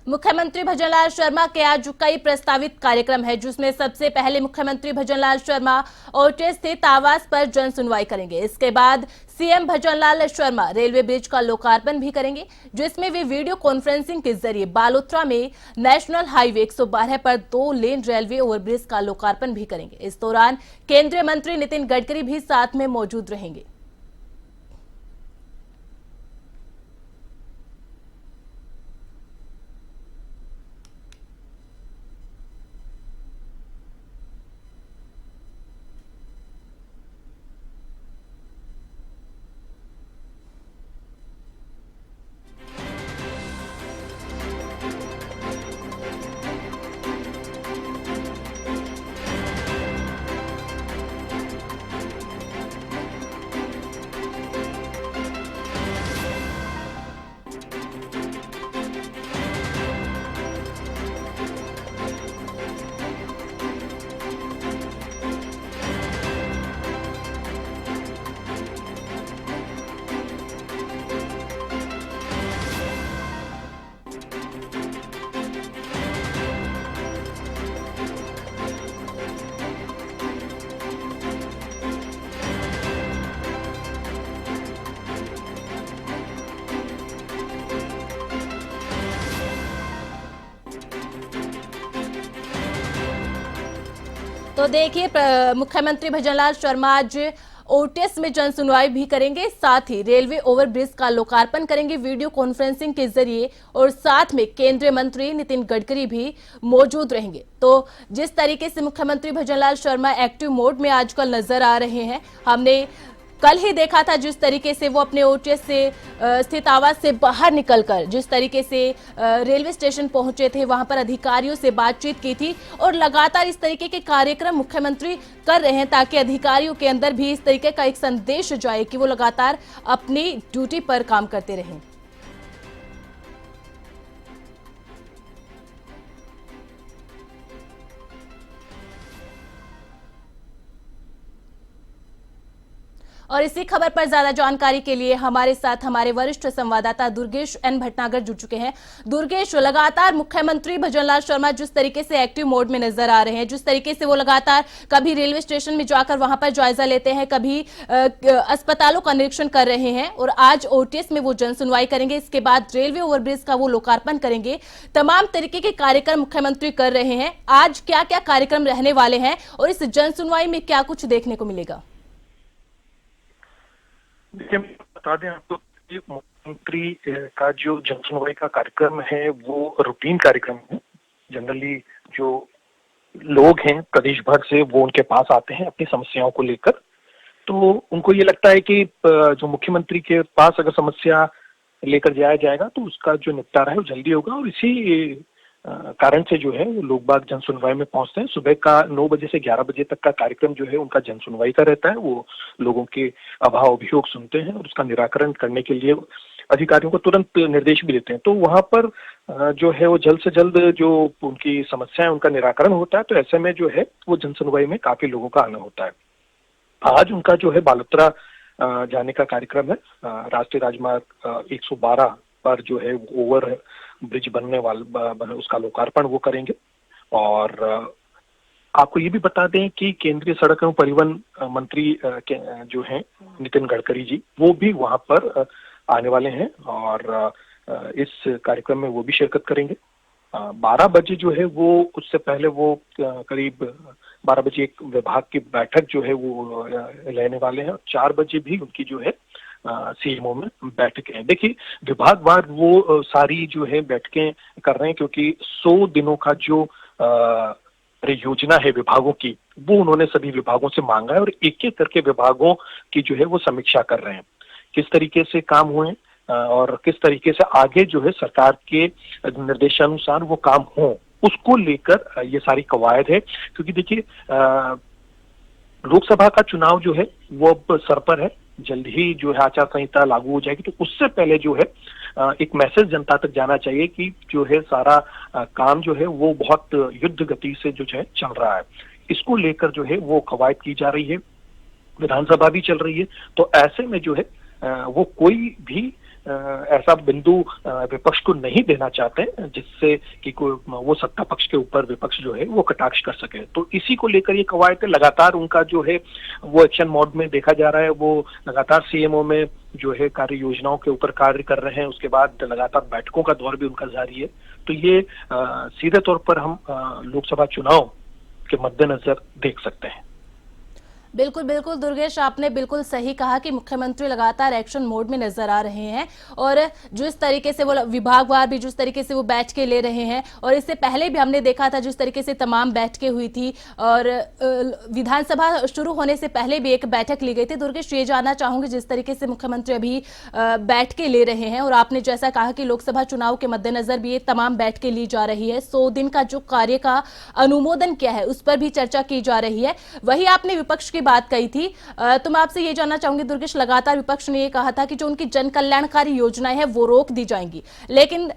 मुख्यमंत्री भजनलाल शर्मा के आज कई प्रस्तावित कार्यक्रम है, जिसमें सबसे पहले मुख्यमंत्री भजनलाल शर्मा ओटे स्थित आवास पर जन सुनवाई करेंगे। इसके बाद CM Bhajanlal Sharma railway bridge का लोकार्पण भी करेंगे, जिसमें वे वीडियो कॉन्फ्रेंसिंग के जरिए बालोतरा में नेशनल हाईवे 112 पर 2 लेन रेलवे ओवरब्रिज का लोकार्पण भी करेंगे। इस दौरान केंद्रीय मंत्री नितिन गडकरी भी साथ में मौजूद रहेंगे। तो देखिए, मुख्यमंत्री भजनलाल शर्मा आज ओटीएस में जन सुनवाई भी करेंगे, साथ ही रेलवे ओवरब्रिज का लोकार्पण करेंगे वीडियो कॉन्फ्रेंसिंग के जरिए, और साथ में केंद्रीय मंत्री नितिन गडकरी भी मौजूद रहेंगे। तो जिस तरीके से मुख्यमंत्री भजनलाल शर्मा एक्टिव मोड में आजकल नजर आ रहे हैं, हमने कल ही देखा था जिस तरीके से वो अपने ओटीएस से स्थित आवास से बाहर निकलकर जिस तरीके से रेलवे स्टेशन पहुंचे थे, वहां पर अधिकारियों से बातचीत की थी, और लगातार इस तरीके के कार्यक्रम मुख्यमंत्री कर रहे हैं ताकि अधिकारियों के अंदर भी इस तरीके का एक संदेश जाए कि वो लगातार अपनी ड्यूटी पर काम करते रहें। और इसी खबर पर ज्यादा जानकारी के लिए हमारे साथ हमारे वरिष्ठ संवाददाता दुर्गेश एन भटनागर जुड़ चुके हैं। दुर्गेश, लगातार मुख्यमंत्री भजनलाल शर्मा जिस तरीके से एक्टिव मोड में नजर आ रहे हैं, जिस तरीके से वो लगातार कभी रेलवे स्टेशन में जाकर वहां पर जायजा लेते हैं, कभी अस्पतालों का निरीक्षण कर रहे हैं, और आज ओटीएस में वो जन सुनवाई करेंगे। इसके बाद रेलवे ओवरब्रिज का वो लोकार्पण करेंगे। तमाम तरीके के कार्यक्रम मुख्यमंत्री कर रहे हैं। आज क्या क्या कार्यक्रम रहने वाले हैं और इस जन सुनवाई में क्या कुछ देखने को मिलेगा? देखिए, बता दें आपको, मुख्यमंत्री का जो जन सुनवाई का कार्यक्रम है वो रूटीन कार्यक्रम है। जनरली जो लोग हैं प्रदेश भर से वो उनके पास आते हैं अपनी समस्याओं को लेकर, तो उनको ये लगता है कि जो मुख्यमंत्री के पास अगर समस्या लेकर जाया जाएगा तो उसका जो निपटारा है वो जल्दी होगा, और इसी कारण से जो है वो लोग बाग जन सुनवाई में पहुंचते हैं। सुबह का 9 बजे से 11 बजे तक का कार्यक्रम जो है उनका जन सुनवाई का रहता है। वो लोगों के अभाव अभियोग सुनते हैं और उसका निराकरण करने के लिए अधिकारियों को तुरंत निर्देश भी देते हैं। तो वहां पर जो है वो जल्द से जल्द जो उनकी समस्या है उनका निराकरण होता है। तो ऐसे में जो है वो जन सुनवाई में काफी लोगों का आना होता है। आज उनका जो है बालोतरा जाने का कार्यक्रम है। राष्ट्रीय राजमार्ग 112 पर जो है ओवर ब्रिज बनने वाला उसका लोकार्पण वो करेंगे। और आपको ये भी बता दें कि केंद्रीय सड़क एवं परिवहन मंत्री जो हैं नितिन गडकरी जी, वो भी वहां पर आने वाले हैं और इस कार्यक्रम में वो भी शिरकत करेंगे। 12 बजे जो है वो उससे पहले वो करीब 12 बजे एक विभाग की बैठक जो है वो लेने वाले हैं, और 4 बजे भी उनकी जो है सीएमओ में बैठकें हैं। देखिए, विभागवार वो सारी जो है बैठकें कर रहे हैं, क्योंकि 100 दिनों का जो परियोजना है विभागों की वो उन्होंने सभी विभागों से मांगा है, और एक एक करके विभागों की जो है वो समीक्षा कर रहे हैं, किस तरीके से काम हुए और किस तरीके से आगे जो है सरकार के निर्देशानुसार वो काम हो, उसको लेकर ये सारी कवायद है। क्योंकि देखिए, लोकसभा का चुनाव जो है वो अब सर पर है। जल्द ही जो है आचार संहिता लागू हो जाएगी, तो उससे पहले जो है एक मैसेज जनता तक जाना चाहिए कि जो है सारा काम जो है वो बहुत युद्ध गति से जो है चल रहा है। इसको लेकर जो है वो कवायद की जा रही है, विधानसभा भी चल रही है। तो ऐसे में जो है वो कोई भी ऐसा बिंदु विपक्ष को नहीं देना चाहते जिससे कि कोई वो सत्ता पक्ष के ऊपर विपक्ष जो है वो कटाक्ष कर सके। तो इसी को लेकर ये कवायद लगातार उनका जो है वो एक्शन मोड में देखा जा रहा है। वो लगातार सीएमओ में जो है कार्य योजनाओं के ऊपर कार्य कर रहे हैं, उसके बाद लगातार बैठकों का दौर भी उनका जारी है। तो ये सीधे तौर पर हम लोकसभा चुनाव के मद्देनजर देख सकते हैं। बिल्कुल बिल्कुल दुर्गेश, आपने बिल्कुल सही कहा कि मुख्यमंत्री लगातार एक्शन मोड में नजर आ रहे हैं और जिस तरीके से वो विभागवार भी जिस तरीके से वो बैठकें ले रहे हैं, और इससे पहले भी हमने देखा था जिस तरीके से तमाम बैठकें हुई थी और विधानसभा शुरू होने से पहले भी एक बैठक ली गई थी। दुर्गेश, ये जानना चाहूंगी जिस तरीके से मुख्यमंत्री अभी बैठकें ले रहे हैं और आपने जैसा कहा कि लोकसभा चुनाव के मद्देनजर भी ये तमाम बैठकें ली जा रही है, 100 दिन का जो कार्य का अनुमोदन क्या है उस पर भी चर्चा की जा रही है। वही आपने विपक्ष की बात कही थी, तो मैं आपसे ये जानना चाहूंगी दुर्गेश, लगातार विपक्ष ने ये कहा था कि जो उनकी जन कल्याणकारी योजनाएं हैं वो रोक दी जाएंगी, लेकिन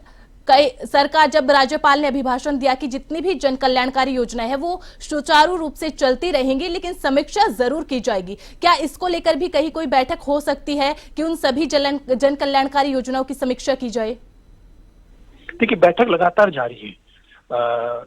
कई सरकार जब राज्यपाल ने अभिभाषण दिया कि जितनी भी जन कल्याणकारी योजनाएं हैं वो सुचारू रूप से चलती रहेंगी लेकिन समीक्षा जरूर की जाएगी, क्या इसको लेकर भी कहीं कोई बैठक हो सकती है कि उन सभी जन कल्याणकारी योजनाओं की समीक्षा की जाए? देखिए, बैठक लगातार जारी है।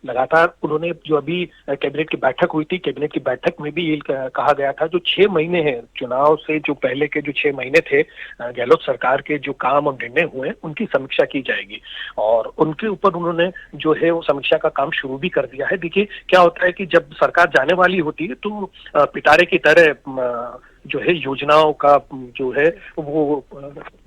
लगातार उन्होंने जो अभी कैबिनेट की बैठक हुई थी, कैबिनेट की बैठक में भी ये कहा गया था जो 6 महीने हैं चुनाव से जो पहले के जो 6 महीने थे गहलोत सरकार के जो काम और निर्णय हुए उनकी समीक्षा की जाएगी और उनके ऊपर उन्होंने जो है वो समीक्षा का काम शुरू भी कर दिया है। देखिए, क्या होता है कि जब सरकार जाने वाली होती है तो पिटारे की तरह जो है योजनाओं का जो है वो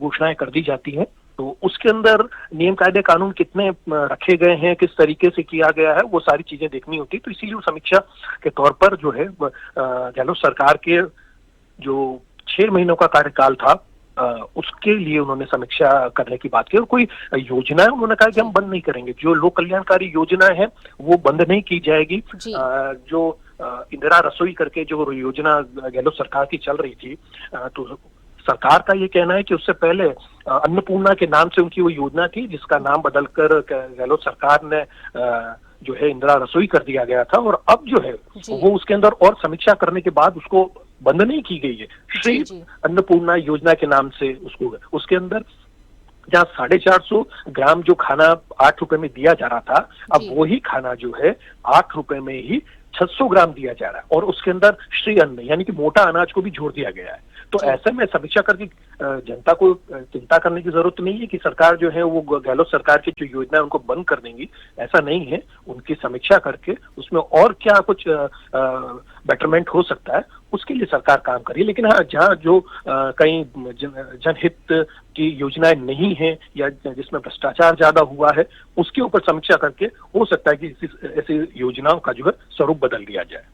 घोषणाएं कर दी जाती हैं, तो उसके अंदर नियम कायदे कानून कितने रखे गए हैं, किस तरीके से किया गया है, वो सारी चीजें देखनी होती है। तो इसीलिए वो समीक्षा के तौर पर जो है गहलोत सरकार के जो 6 महीनों का कार्यकाल था उसके लिए उन्होंने समीक्षा करने की बात की और कोई योजनाएं उन्होंने कहा कि हम बंद नहीं करेंगे, जो लोक कल्याणकारी योजनाएं हैं वो बंद नहीं की जाएगी। जो इंदिरा रसोई करके जो योजना गहलोत सरकार की चल रही थी, तो सरकार का ये कहना है कि उससे पहले अन्नपूर्णा के नाम से उनकी वो योजना थी जिसका नाम बदलकर गहलोत सरकार ने जो है इंदिरा रसोई कर दिया गया था और अब जो है वो उसके अंदर और समीक्षा करने के बाद उसको बंद नहीं की गई है, सिर्फ अन्नपूर्णा योजना के नाम से उसके अंदर जहाँ 450 ग्राम जो खाना 8 रुपए में दिया जा रहा था, अब वही खाना जो है 8 रुपए में ही 600 ग्राम दिया जा रहा है और उसके अंदर श्री अन्न यानी कि मोटा अनाज को भी जोड़ दिया गया है। तो ऐसे में समीक्षा करके जनता को चिंता करने की जरूरत नहीं है कि सरकार जो है वो गहलोत सरकार की जो योजना है उनको बंद कर देंगी, ऐसा नहीं है। उनकी समीक्षा करके उसमें और क्या कुछ बेटरमेंट हो सकता है उसके लिए सरकार काम करिए, लेकिन हाँ, जहाँ जो कहीं जनहित की योजनाएं नहीं है या जिसमें भ्रष्टाचार ज्यादा हुआ है उसके ऊपर समीक्षा करके हो सकता है कि ऐसी योजनाओं का जो है स्वरूप बदल दिया जाए।